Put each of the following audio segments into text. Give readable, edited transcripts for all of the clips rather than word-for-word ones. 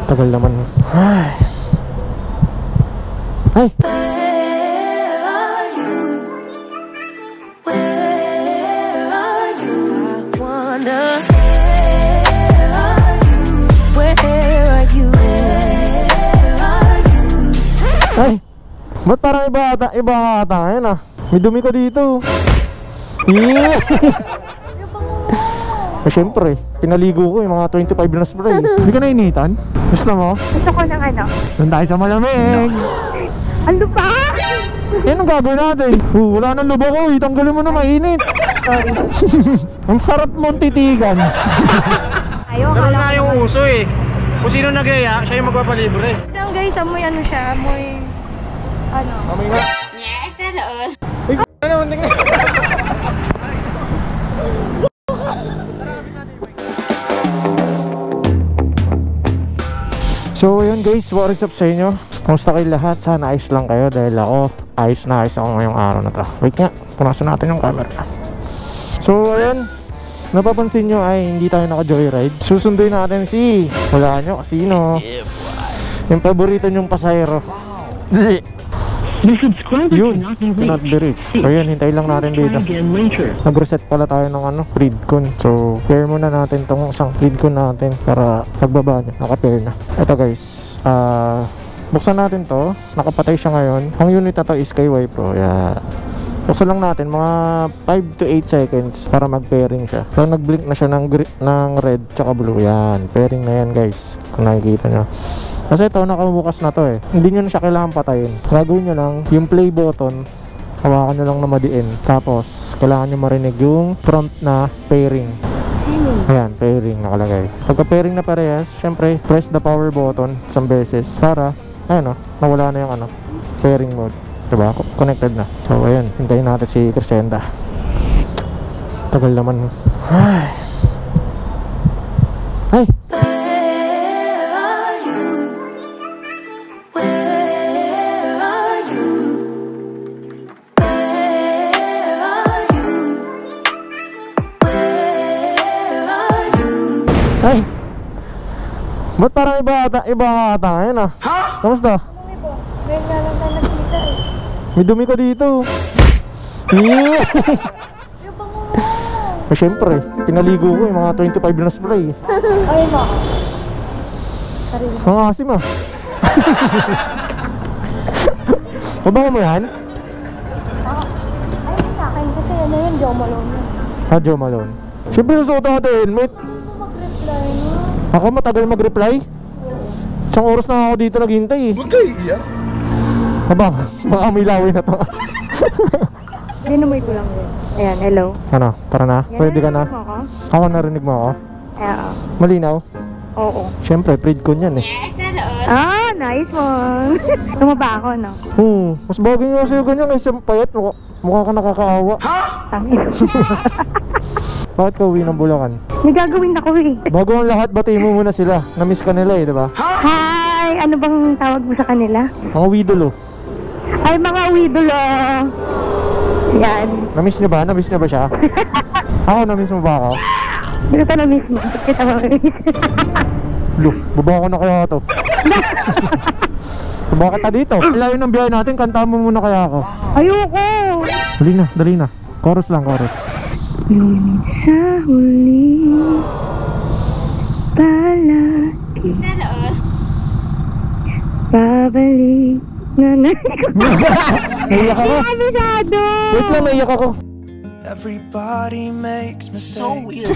Tagal naman. Ay. Ay. Ay. Ba't parang iba ata ngayon ah? May dumi ko dito. Yeah. Siyempre, pinaligo ko yung mga 25 na spray. Hindi ka nainitan? Gusto mo? Gusto ko ng ano? Doon tayo sa malamig. Ano pa? Yan ang gagawin natin. Wala nang lubo ko, tanggalin mo na mainit. Sorry. Ang sarap mong titigan. Ayaw, Ganun na yung uso eh. Kung sino nagaya, siya yung magpapalibre. Lang guys, amoy ano siya, amoy ano? Amoy nga. Yes, ano? Ay, ano, tingnan. So yun guys, what is up sa inyo? Kamusta kayo lahat? Sana ayos lang kayo dahil ako ayos na ayos ako ngayong araw na to. Wait nga, punasan natin yung camera. So ayun, napapansin nyo ay hindi tayo naka-joyride. Susunduin natin si, wala nyo, sino? Yung paborito nyong pasahero. Yun, cannot be reached. So yun, hintay lang natin dito. Nag-reset pala tayo ng ano, Freedcon. So pair muna natin tong isang Freedcon natin para pagbaba niya, naka-pair na. Ito guys, buksan natin to. Nakapatay siya ngayon. Ang unit na to is KY Pro. Yeah. Buksan lang natin mga 5 to 8 seconds para mag-pairing siya. So nag-blink na siya ng red tsaka blue. Yan, pairing na yan guys, kung nakikita nyo. Kasi ito, nakabukas na to eh. Hindi nyo na siya kailangan patayin. Gagawin nyo lang, yung play button, hawakan nyo lang na madiin. Tapos, kailangan nyo marinig yung prompt na pairing. Ayan, pairing nakalagay. Pagka pairing na parehas, syempre, press the power button isang beses para, ayun o, nawala na yung ano, pairing mode. Diba? Connected na. So, ayun, hintayin natin si Crescenda. Tagal naman. Ay. Ay. Ay! Ba't parang iba ata ngayon ah? Ha? Kamusta? Amoy ko. Ngayon nga lang tayo nagkita eh. May dumi ko dito. Yeah. Yung bango mo. Siyempre, pinaligo ko yung mga 25 na spray. Ay mo. Sarili. Ang asim ah. Mabango mo yan? Ay, sa akin kasi ano yun, Joe Malone yun. Ah, Joe Malone. Siyempre nasuot ako din, mate. Mag-reply mo. Ako matagal mag-reply? Isang oras na ako dito naghintay eh. Huwag kayo iiyak. Baka may laway na to. Dinamoy ko lang yun. Ayan, hello. Ano, tara na? Pwede ka na? Narinig mo ako? Ako narinig mo ako? Oo. Malinaw? Oo. Siyempre, Freedcon yan eh. Ah, nice one. Tumaba ako, no? Mas bagay nga sa'yo ganyan kaysa payat. Mukha ka nakakaawa. Tangin. Bakit ka uwi ng Bulacan? May gagawin ako eh. Bago ang lahat, batiin mo muna sila. Na-miss ka nila eh, diba? Hi! Ano bang tawag mo sa kanila? Mga widolo. Ay, mga widolo. Yan. Na-miss niyo ba? Na-miss niyo ba siya? Ako, na-miss mo ba ako? Hindi ko na miss mo. Ba't kita ma-miss? Baba ko na kaya ito. Baba ka dito. Layo ng biyahe natin, kantahan mo muna kaya ako. Ayoko! Dali na. Chorus lang, chorus. Ngunit sa huli palagi babalik na Naiyak ako. Masyado! Wait lang, naiyak ako. Everybody makes mistakes. So weird.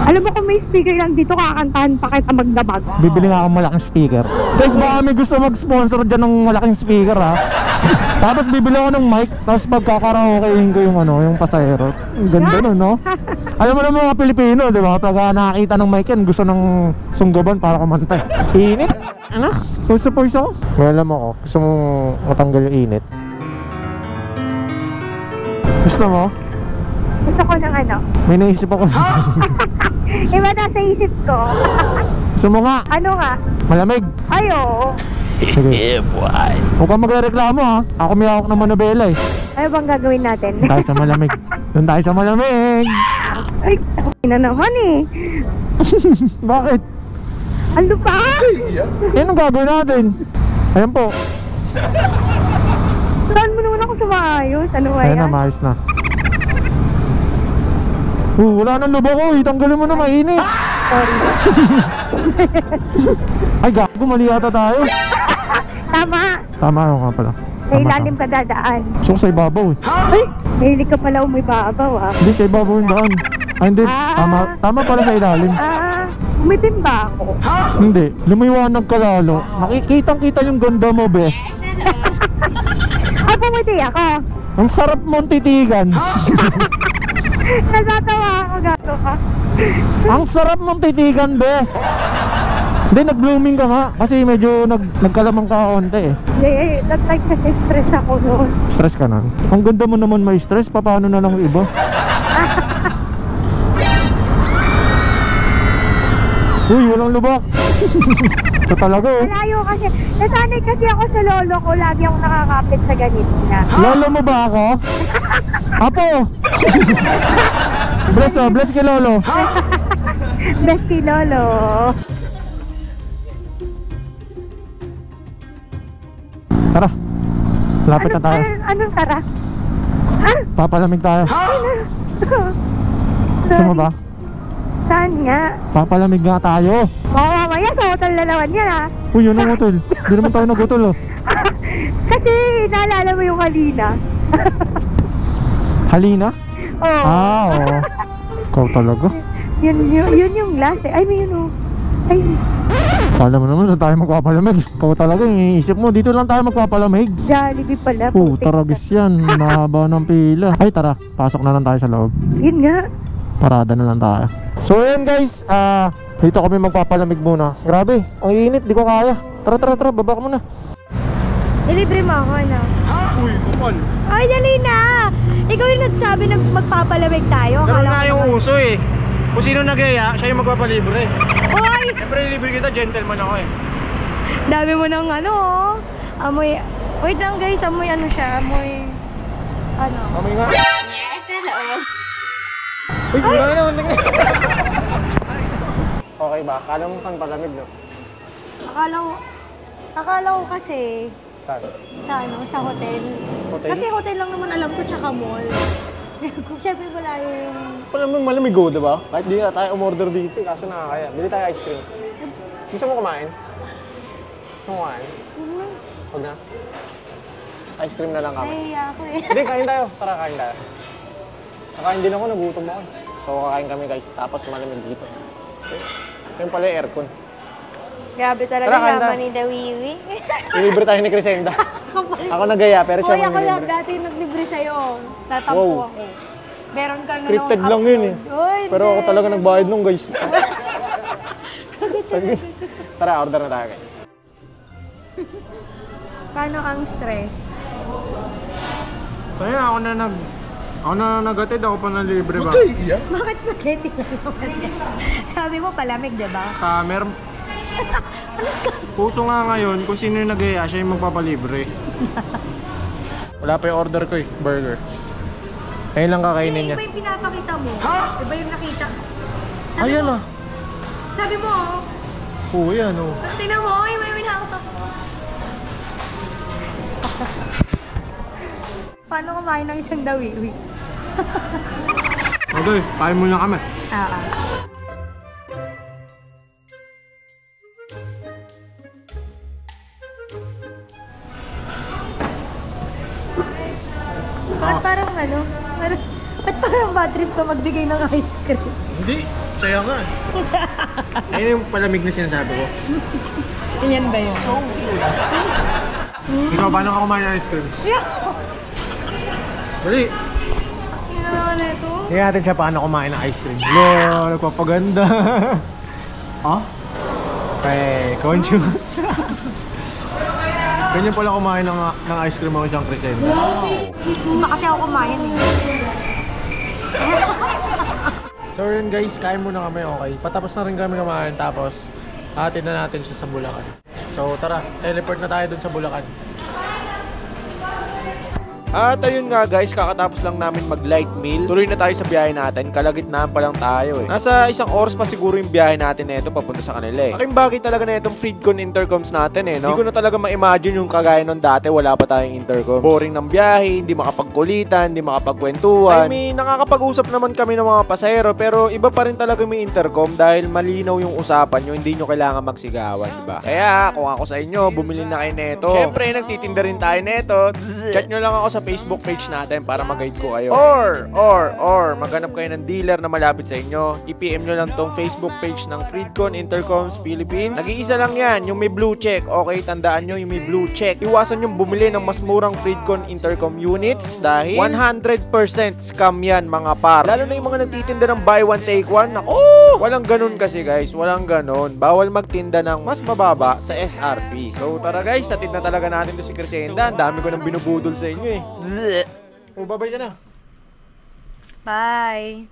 Alam mo kung may speaker lang dito, kakantahan pa kita magdamag. Bibili nga akong malaking speaker. Guys, baka may gusto mag-sponsor dyan ng malaking speaker ha. Tapos bibili ako ng mic, tapos pagkakaraokein ko yung ano, yung pasahero. Ang ganda nun, no? Alam mo naman mga Pilipino, di ba? Pag nakakita ng mic yan, gusto ng sunggaban para kumanta. Init? Ano? Gusto po isa ko? May alam ako, gusto mo matanggal yung init. Gusto mo? Gusto ko ng ano? May naisip ako. Iba nasa isip ko. Gusto mo nga? Ano nga? Malamig. Ay, oo. Sige. Yeah, boy. Huwag kang magreklamo ha. Ako may hawak ng manabela eh. Ano bang gagawin natin? Tayo sa malamig. Doon tayo sa malamig. Ay, na naman eh. Bakit? Ano ba? Yan ang gagawin natin. Ayan po. Saan mo naman ako sumaayos? Ano ba Ayan na, yan? maayos na. Wala nang lubak ko. Tanggalin mo na, mainit. Sorry. Ay, gago, mali yata tayo. Tama. Tama ako nga pala. Sa ilalim ka dadaan. So, sa ibabaw eh. Ay, mahilig ka pala umibabaw ah. Hindi, sa ibabaw yung daan. Ay, hindi. Tama pala sa ilalim. Umitim ba ako? Hindi. Lumiwanag ka lalo. Nakikitang-kita yung ganda mo, bes. Pumiti ako. Ang sarap mong titigan. Natatawa ako, gato ka. Ang sarap mong titigan, bes. Hindi, nag-blooming ka nga. Kasi medyo nagkalamang ka konti eh. Hindi, nag-stress ako noon. Stress ka na? Ang ganda mo naman may stress. Paano na lang yung iba? Uy, walang lubak. Ito talaga oh. Malayo kasi. Nasanay kasi ako sa lolo ko. Lagi akong nakakapit sa ganito na. Lolo mo ba ako? Apo! Bless kay lolo. Best si lolo. Tara. Lapit na tayo. Anong tara? Papalamig tayo. Gusto mo ba? Saan nga? Papalamig nga tayo. Mamaya sa hotel na naman yan ah. Uy, yun ang hotel. Hindi naman tayo nag-hotel oh. Kasi naalala mo yung halina. Halina? Oo. Oo. Ikaw talaga. Yun yung last eh. Ay, may yun oh. Ay. Kala mo naman saan tayo magpapalamig. Ikaw talaga, iniisip mo. Dito lang tayo magpapalamig. Jollibee pala. Taragis yan. Mahaba ng pila. Ay, tara. Pasok na lang tayo sa loob. Yun nga. Parada na lang tayo. So ayan guys, dito kami magpapalamig muna. Grabe, ang init, di ko kaya. Tara, baba ka muna. Nilibre mo ako, ano? Uy, kupal. Ay, dali na! Ikaw yung nagsabi na magpapalamig tayo. Ganun Akala na ko yung naman- uso eh. Kung sino nag-iya, siya yung magpapalibre. Oy! Siyempre, libre kita, gentleman ako eh. Dami mo ng ano, oh. Amoy... Wait lang guys, amoy ano siya, amoy... Ano? Kamay nga. Yes, hello. Uy, wala naman na. Okay ba? Kala mo saan palamig, no? Akala ko kasi Saan? sa hotel. Hotel? Kasi hotel lang naman alam ko, tsaka mall. Kung syempre malayo yung... Palamig malamig go, diba? Kahit di na tayo umorder dito, kaso nakakaya. Bili tayo ice cream. Gusto mo kumain? Gusto mo kumain? Huwag na. Ice cream na lang kami. Nahiya ako eh. Hindi, kain tayo. Tara, kain tayo. Nakain din ako, nagutom ako. So, kakain kami guys, tapos malamig dito. Okay? Yung pala yung aircon. Grabe talaga Tara, kain yaman tayo. ni Dawiwi. Ilibre tayo ni Crescenda. Ako nagaya, pero siya Hoy, ako lang manilibre. dati naglibre sa'yo. Tatampo Wow. ako. Meron kang Scripted lang yun eh. Oy, Pero ako talaga nagbayad nung guys. Tara, order na tayo guys. Paano ang stress? Kaya ako na nagatid, ako pa nalibre ba? Bakit spaghetti na naman yan? Sabi mo palamig, diba? Scammer. Puso nga ngayon, kung sino yung nag-iya, siya yung magpapalibre. Wala pa yung order ko eh, burger. Ayun lang kakainin niya. Iba yung pinapakita mo. Iba yung nakita. Ayan ah. Sabi mo, Oo, yan oh. tingnan mo, may winakot ako. Paano kumain ng isang dawiwi? Okay, kain muna kami. Bakit parang ano? Ba't parang bad trip ka magbigay ng ice cream? Hindi, saya nga. Ayun yung palamig na sinasabi ko. Yan ba yun? Ikaw, paano ka kumain ng ice cream? Dali. Yan naman ito. Tingnan natin siya paano kumain ng ice cream. Lo, nagpapaganda. Ah? Okay, conscious. Ganyan pala kumain ng ice cream ang isang Crescenda. Hindi kasi ako kumain eh. So yun guys, kain muna kami, okay. Patapos na rin kami kumain, tapos hatid na natin siya sa Bulacan. So tara, teleport na tayo dun sa Bulacan. At ayun nga guys, kakatapos lang namin mag-light meal. Tuloy na tayo sa biyahe natin. Kalagitnaan pa lang tayo eh. Nasa 1 oras pa siguro yung biyahe natin nito papunta sa kanila eh. Aking bagay talaga na itong Freedcon intercoms natin eh, no? Hindi ko na talaga ma-imagine yung kagaya nung dati, wala pa tayong intercoms. Boring ng biyahe, hindi makapagkulitan, hindi makapagkwentuhan. I mean, nakakapag-usap naman kami ng mga pasahero, pero iba pa rin talaga may intercom dahil malinaw yung usapan nyo, hindi nyo kailangan magsigawan, diba? Kaya, kung ako sa inyo, bumili na kayo neto. Siyempre, nagtitinda rin tayo neto. Chat nyo lang ako sa Facebook page natin para mag-guide ko kayo. Or, maghanap kayo ng dealer na malapit sa inyo. I-PM nyo lang tong Facebook page ng Freedcon Intercoms Philippines. Nag-iisa lang yan, yung may blue check. Okay, tandaan nyo yung may blue check. Iwasan yung bumili ng mas murang Freedcon Intercom units dahil 100% scam yan mga par. Lalo na yung mga nagtitinda ng buy one take one. Naku, walang ganun kasi guys, walang ganun. Bawal magtinda ng mas mababa sa SRP. So tara guys, atid na talaga natin to si Crescenda. Ang dami ko nang binubudol sa inyo eh. Babay ka na. Bye.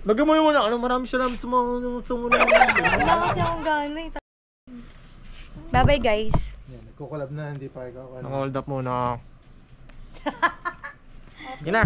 Lagyan mo naman na, maraming salamat sa mga sumunod. Wala kasi akong gana eh. Bye-bye guys. Yan, nagkukulab na, hindi pa ikaw. Nang-hold up muna. Sige na.